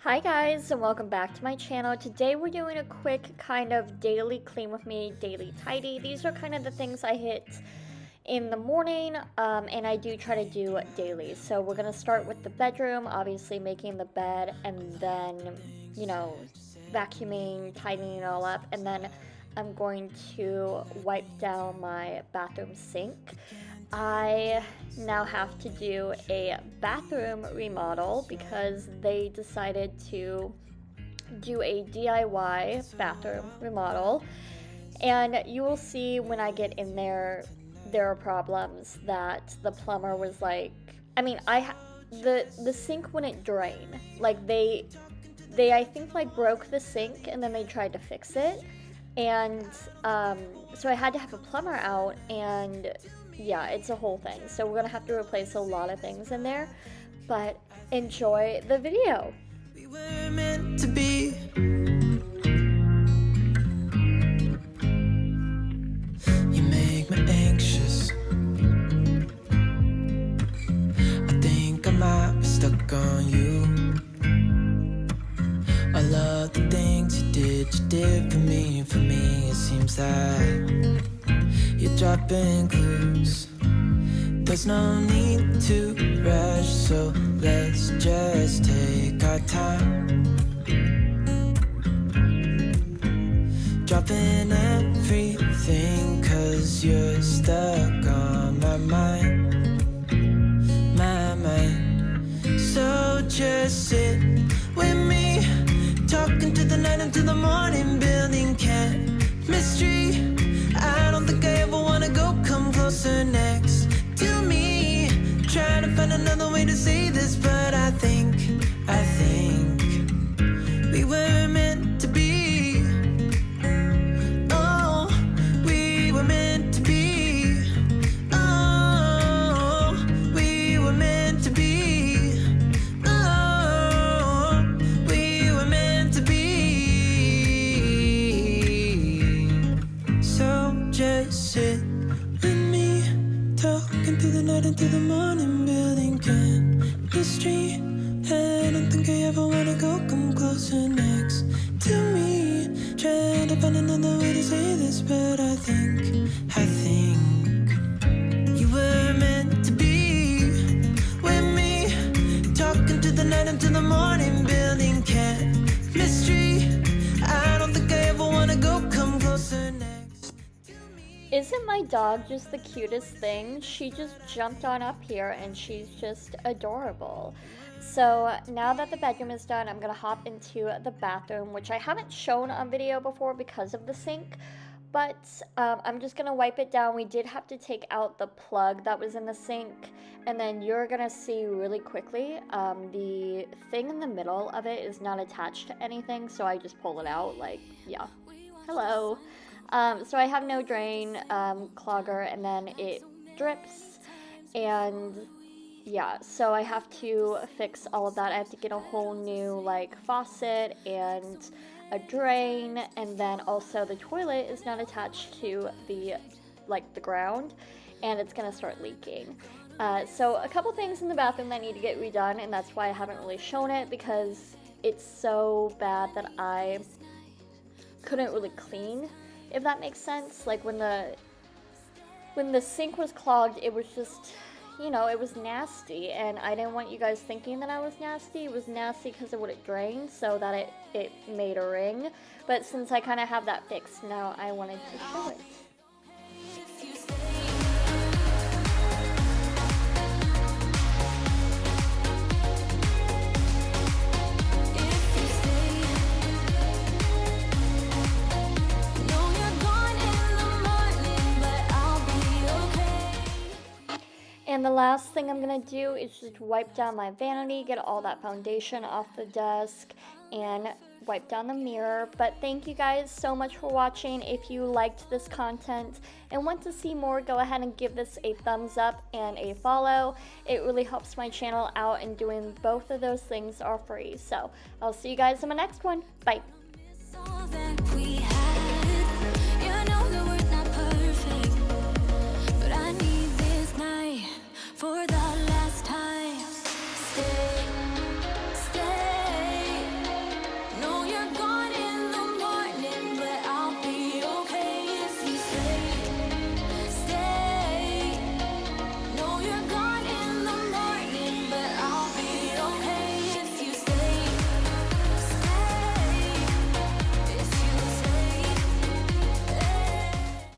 Hi guys, and welcome back to my channel. Today we're doing a quick kind of daily clean with me, daily tidy. These are kind of the things I hit in the morning, and I do try to do daily. So we're gonna start with the bedroom, obviously making the bed, and then, vacuuming, tidying it all up, and then I'm going to wipe down my bathroom sink. I now have to do a bathroom remodel because they decided to do a DIY bathroom remodel, and you will see when I get in there are problems that the plumber was like, the sink wouldn't drain. Like they I think like broke the sink and then they tried to fix it, and so I had to have a plumber out, and yeah, it's a whole thing. So we're gonna have to replace a lot of things in there, but enjoy the video. We were meant to be. You make me anxious. I think I might be stuck on you. I love the things you did for me. For me, it seems like you're dropping clues. There's no need to rush, so let's just take our time. Dropping everything, 'cause you're stuck on my mind. My mind. So just sit with me, talking to the night until the morning, building chemistry. I don't think I ever wanna go, come closer next to me. Trying to find another way to say this, but I think we were meant to be. Oh, we were meant to be. Oh, we were meant to be. Oh, we were meant to be. So just sit with me, talking through the night into the morning, building chemistry. I don't think I ever wanna go, come closer next to me. Trying to find another way to say this, but I think you were meant to be with me, talking to the night until the morning, building chemistry. I don't think I ever wanna go, come closer next. Isn't my dog just the cutest thing? She just jumped on up here and she's just adorable. So now that the bedroom is done, I'm gonna hop into the bathroom, which I haven't shown on video before because of the sink, but I'm just gonna wipe it down. We did have to take out the plug that was in the sink, and then you're gonna see really quickly, the thing in the middle of it is not attached to anything, so I just pull it out, like, yeah, hello. So I have no drain clogger, and then it drips, and yeah, so I have to fix all of that. I have to get a whole new like faucet and a drain, and then also the toilet is not attached to the ground, and it's gonna start leaking. So a couple things in the bathroom that need to get redone, and that's why I haven't really shown it, because it's so bad that I couldn't really clean, if that makes sense. Like when the sink was clogged, it was just, it was nasty, and I didn't want you guys thinking that I was nasty. It was nasty because it wouldn't drain, so that it made a ring. But since I kind of have that fixed now, I wanted to show it. And the last thing I'm gonna do is just wipe down my vanity, get all that foundation off the desk, and wipe down the mirror. But thank you guys so much for watching. If you liked this content and want to see more, go ahead and give this a thumbs up and a follow. It really helps my channel out, and doing both of those things are free. So I'll see you guys in my next one. Bye. For the last time, stay.